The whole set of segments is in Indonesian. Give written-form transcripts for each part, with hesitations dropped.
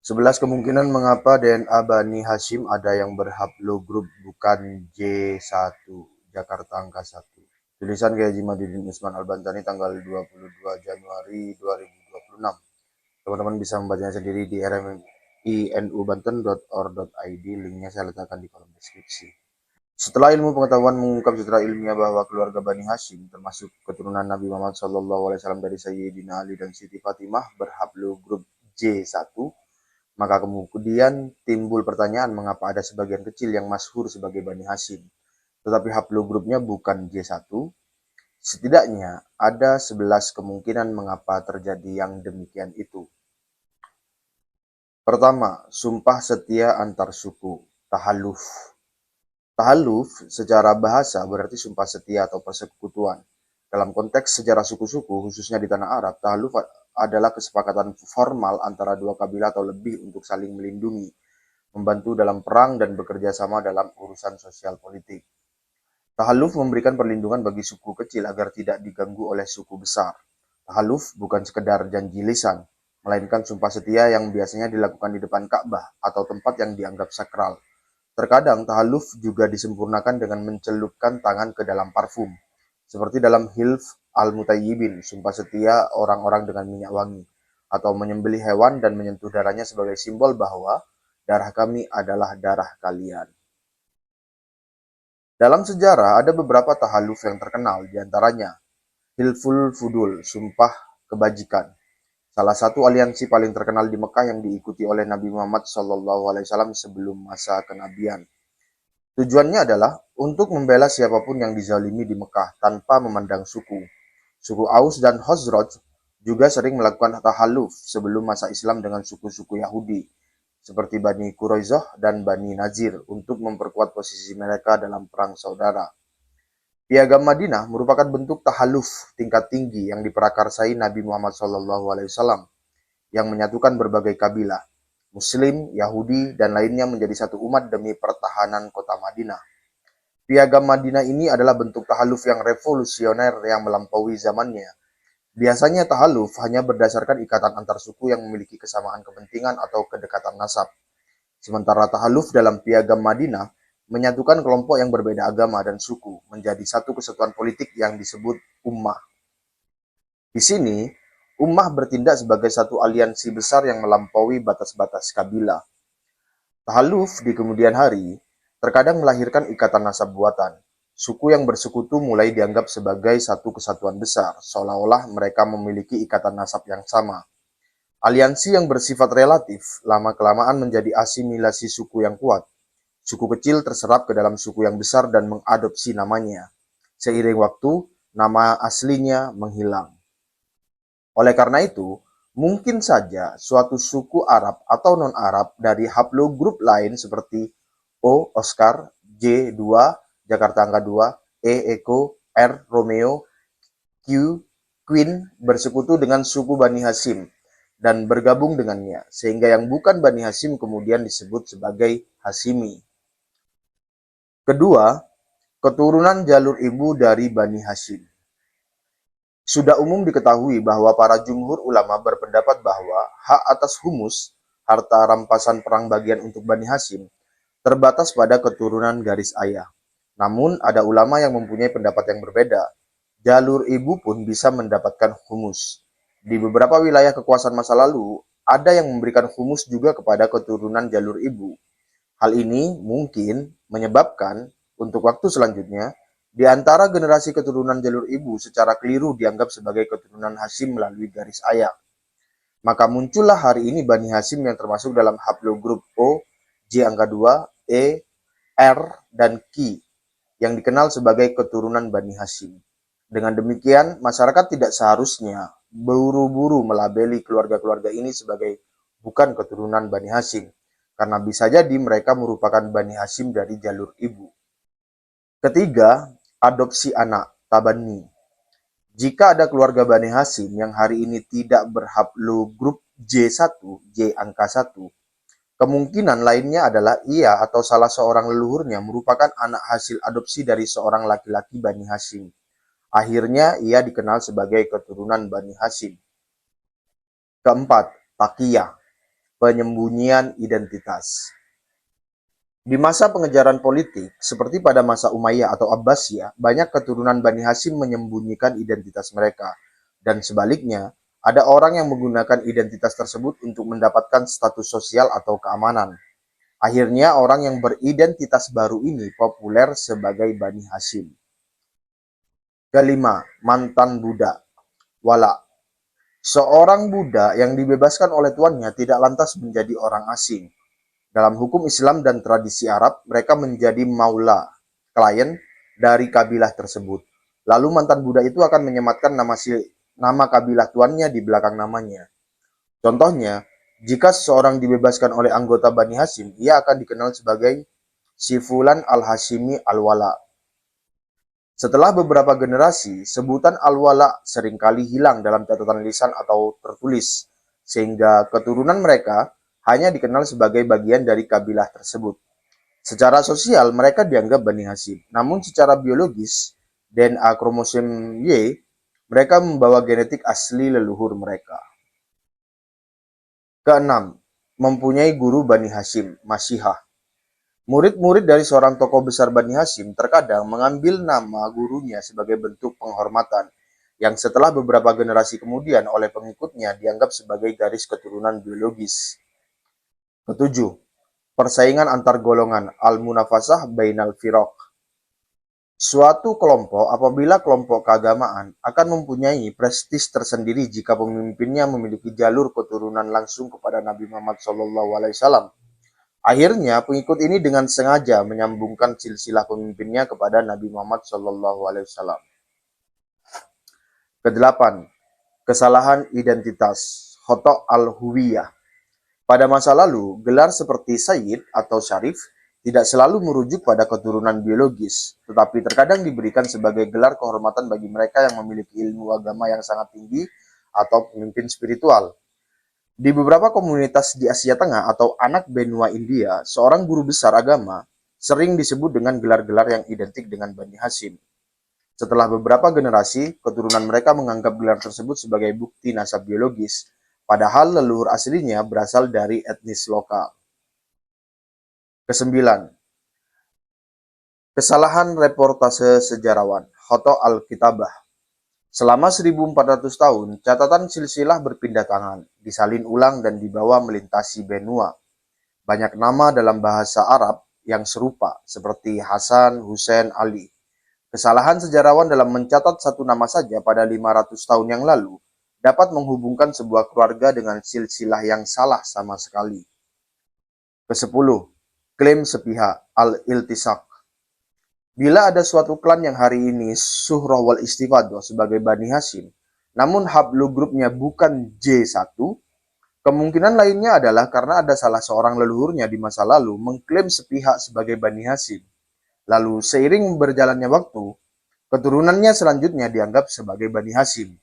11 kemungkinan mengapa DNA Bani Hashim ada yang berhaplogrup bukan J1, Jakarta angka 1. Tulisan Kiai Haji Madidin Usman Al-Bantani tanggal 22 Januari 2026. Teman-teman bisa membacanya sendiri di rminubanten.or.id. Linknya saya letakkan di kolom deskripsi. Setelah ilmu pengetahuan mengungkap secara ilmiah bahwa keluarga Bani Hashim, termasuk keturunan Nabi Muhammad SAW dari Sayyidina Ali dan Siti Fatimah, berhaplogrup J1, maka kemudian timbul pertanyaan mengapa ada sebagian kecil yang masyhur sebagai Bani Hashim, tetapi haplogrupnya bukan J1. Setidaknya ada 11 kemungkinan mengapa terjadi yang demikian itu. Pertama, sumpah setia antar suku, tahalluf. Tahalluf secara bahasa berarti sumpah setia atau persekutuan. Dalam konteks sejarah suku-suku, khususnya di tanah Arab, tahalluf adalah kesepakatan formal antara dua kabilah atau lebih untuk saling melindungi, membantu dalam perang, dan bekerja sama dalam urusan sosial politik. Tahalluf memberikan perlindungan bagi suku kecil agar tidak diganggu oleh suku besar. Tahalluf bukan sekedar janji lisan, melainkan sumpah setia yang biasanya dilakukan di depan Ka'bah atau tempat yang dianggap sakral. Terkadang tahalluf juga disempurnakan dengan mencelupkan tangan ke dalam parfum, seperti dalam Hilf al-Mutayyibin, sumpah setia orang-orang dengan minyak wangi, atau menyembelih hewan dan menyentuh darahnya sebagai simbol bahwa darah kami adalah darah kalian. Dalam sejarah ada beberapa tahalluf yang terkenal, diantaranya Hilful Fudul, sumpah kebajikan, salah satu aliansi paling terkenal di Mekah yang diikuti oleh Nabi Muhammad SAW sebelum masa kenabian. Tujuannya adalah untuk membela siapapun yang dizalimi di Mekah tanpa memandang suku. Suku Aus dan Khazraj juga sering melakukan tahalluf sebelum masa Islam dengan suku-suku Yahudi, seperti Bani Quraisyah dan Bani Nazir, untuk memperkuat posisi mereka dalam perang saudara. Piagam Madinah merupakan bentuk tahalluf tingkat tinggi yang diprakarsai Nabi Muhammad SAW, yang menyatukan berbagai kabilah, Muslim, Yahudi, dan lainnya menjadi satu umat demi pertahanan kota Madinah. Piagam Madinah ini adalah bentuk tahalluf yang revolusioner yang melampaui zamannya. Biasanya tahalluf hanya berdasarkan ikatan antar suku yang memiliki kesamaan kepentingan atau kedekatan nasab. Sementara tahalluf dalam Piagam Madinah menyatukan kelompok yang berbeda agama dan suku menjadi satu kesatuan politik yang disebut ummah. Di sini, ummah bertindak sebagai satu aliansi besar yang melampaui batas-batas kabilah. Tahalluf di kemudian hari terkadang melahirkan ikatan nasab buatan. Suku yang bersekutu mulai dianggap sebagai satu kesatuan besar, seolah-olah mereka memiliki ikatan nasab yang sama. Aliansi yang bersifat relatif lama-kelamaan menjadi asimilasi suku yang kuat. Suku kecil terserap ke dalam suku yang besar dan mengadopsi namanya. Seiring waktu, nama aslinya menghilang. Oleh karena itu, mungkin saja suatu suku Arab atau non-Arab dari haplogrup lain seperti O. Oscar, J. 2, Jakarta angka 2, E. Eko, R. Romeo, Q. Queen bersekutu dengan suku Bani Hashim dan bergabung dengannya, sehingga yang bukan Bani Hashim kemudian disebut sebagai Hashimi. Kedua, keturunan jalur ibu dari Bani Hashim. Sudah umum diketahui bahwa para jumhur ulama berpendapat bahwa hak atas humus, harta rampasan perang bagian untuk Bani Hashim, terbatas pada keturunan garis ayah. Namun, ada ulama yang mempunyai pendapat yang berbeda. Jalur ibu pun bisa mendapatkan humus. Di beberapa wilayah kekuasaan masa lalu, ada yang memberikan humus juga kepada keturunan jalur ibu. Hal ini mungkin menyebabkan untuk waktu selanjutnya, di antara generasi keturunan jalur ibu secara keliru dianggap sebagai keturunan Hashim melalui garis ayah. Maka muncullah hari ini Bani Hashim yang termasuk dalam haplogrup O, J angka 2, E, R, dan Q yang dikenal sebagai keturunan Bani Hashim. Dengan demikian, masyarakat tidak seharusnya buru-buru melabeli keluarga-keluarga ini sebagai bukan keturunan Bani Hashim, karena bisa jadi mereka merupakan Bani Hashim dari jalur ibu. Ketiga, adopsi anak, tabani. Jika ada keluarga Bani Hashim yang hari ini tidak berhaplogrup J1, J angka 1, kemungkinan lainnya adalah ia atau salah seorang leluhurnya merupakan anak hasil adopsi dari seorang laki-laki Bani Hashim. Akhirnya ia dikenal sebagai keturunan Bani Hashim. Keempat, takiyah. penyembunyian identitas. Di masa pengejaran politik, seperti pada masa Umayyah atau Abbasiyah, banyak keturunan Bani Hashim menyembunyikan identitas mereka. Dan sebaliknya, ada orang yang menggunakan identitas tersebut untuk mendapatkan status sosial atau keamanan. Akhirnya, orang yang beridentitas baru ini populer sebagai Bani Hashim. Kelima, mantan budak. Wala. Seorang budak yang dibebaskan oleh tuannya tidak lantas menjadi orang asing. Dalam hukum Islam dan tradisi Arab, mereka menjadi maula, klien dari kabilah tersebut. Lalu mantan budak itu akan menyematkan nama kabilah tuannya di belakang namanya. Contohnya, jika seseorang dibebaskan oleh anggota Bani Hashim, ia akan dikenal sebagai si Fulan al-Hashimi al-Wala. Setelah beberapa generasi, sebutan al-Wala seringkali hilang dalam catatan lisan atau tertulis, sehingga keturunan mereka hanya dikenal sebagai bagian dari kabilah tersebut. Secara sosial, mereka dianggap Bani Hashim. Namun secara biologis, DNA kromosom Y, mereka membawa genetik asli leluhur mereka. Keenam, mempunyai guru Bani Hashim, Masihah. Murid-murid dari seorang tokoh besar Bani Hashim terkadang mengambil nama gurunya sebagai bentuk penghormatan, yang setelah beberapa generasi kemudian oleh pengikutnya dianggap sebagai garis keturunan biologis. Ketujuh, persaingan antar golongan, al-munafasah bainal firaq. Suatu kelompok apabila kelompok keagamaan akan mempunyai prestis tersendiri jika pemimpinnya memiliki jalur keturunan langsung kepada Nabi Muhammad SAW. Akhirnya, pengikut ini dengan sengaja menyambungkan silsilah pemimpinnya kepada Nabi Muhammad SAW. Kedelapan, kesalahan identitas, khoto' al-huwiyah. Pada masa lalu, gelar seperti Sayyid atau Syarif tidak selalu merujuk pada keturunan biologis, tetapi terkadang diberikan sebagai gelar kehormatan bagi mereka yang memiliki ilmu agama yang sangat tinggi atau pemimpin spiritual. Di beberapa komunitas di Asia Tengah atau anak benua India, seorang guru besar agama sering disebut dengan gelar-gelar yang identik dengan Bani Hashim. Setelah beberapa generasi, keturunan mereka menganggap gelar tersebut sebagai bukti nasab biologis, padahal leluhur aslinya berasal dari etnis lokal. Kesembilan, kesalahan reportase sejarawan, khoto' al-kitabah. Selama 1400 tahun, catatan silsilah berpindah tangan, disalin ulang dan dibawa melintasi benua. Banyak nama dalam bahasa Arab yang serupa, seperti Hasan, Husain, Ali. Kesalahan sejarawan dalam mencatat satu nama saja pada 500 tahun yang lalu dapat menghubungkan sebuah keluarga dengan silsilah yang salah sama sekali. Kesepuluh, klaim sepihak, al-iltisak. Bila ada suatu klan yang hari ini suhrah wal istifadah sebagai Bani Hashim, namun hablu grupnya bukan J1, kemungkinan lainnya adalah karena ada salah seorang leluhurnya di masa lalu mengklaim sepihak sebagai Bani Hashim. Lalu seiring berjalannya waktu, keturunannya selanjutnya dianggap sebagai Bani Hashim.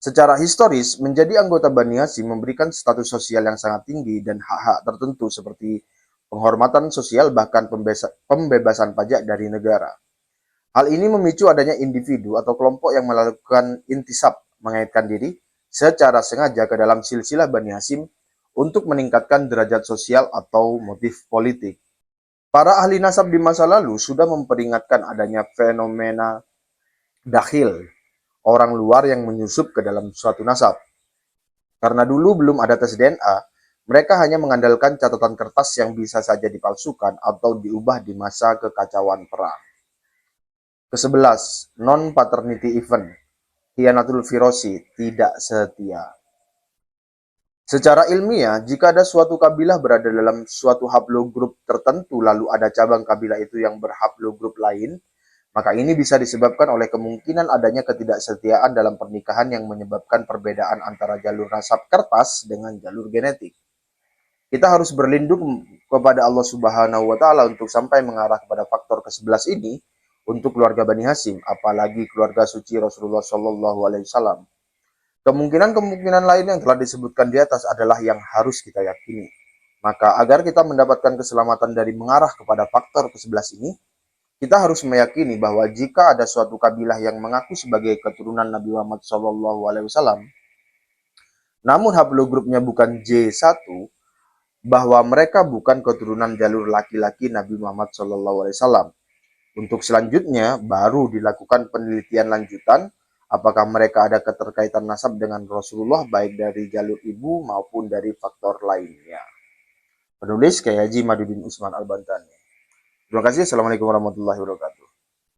Secara historis, menjadi anggota Bani Hashim memberikan status sosial yang sangat tinggi dan hak-hak tertentu seperti penghormatan sosial bahkan pembebasan pajak dari negara. Hal ini memicu adanya individu atau kelompok yang melakukan intisab, mengaitkan diri secara sengaja ke dalam silsilah Bani Hashim untuk meningkatkan derajat sosial atau motif politik. Para ahli nasab di masa lalu sudah memperingatkan adanya fenomena dakhil, orang luar yang menyusup ke dalam suatu nasab. Karena dulu belum ada tes DNA, mereka hanya mengandalkan catatan kertas yang bisa saja dipalsukan atau diubah di masa kekacauan perang. Ke-11, non-paternity event, khianatul firosi, tidak setia. Secara ilmiah, jika ada suatu kabilah berada dalam suatu haplogrup tertentu lalu ada cabang kabilah itu yang berhaplogrup lain, maka ini bisa disebabkan oleh kemungkinan adanya ketidaksetiaan dalam pernikahan yang menyebabkan perbedaan antara jalur nasab kertas dengan jalur genetik. Kita harus berlindung kepada Allah Subhanahu wa Ta'ala untuk sampai mengarah kepada faktor ke-11 ini untuk keluarga Bani Hashim, apalagi keluarga suci Rasulullah Shallallahu Alaihi Wasallam. Kemungkinan-kemungkinan lain yang telah disebutkan di atas adalah yang harus kita yakini. Maka agar kita mendapatkan keselamatan dari mengarah kepada faktor ke-11 ini, kita harus meyakini bahwa jika ada suatu kabilah yang mengaku sebagai keturunan Nabi Muhammad Shallallahu Alaihi Wasallam, Namun haplogrupnya bukan J1, bahwa mereka bukan keturunan jalur laki-laki Nabi Muhammad SAW. Untuk selanjutnya, baru dilakukan penelitian lanjutan apakah mereka ada keterkaitan nasab dengan Rasulullah baik dari jalur ibu maupun dari faktor lainnya. Penulis Kiai Haji Madudin Usman Al-Bantani. Terima kasih. Assalamualaikum warahmatullahi wabarakatuh.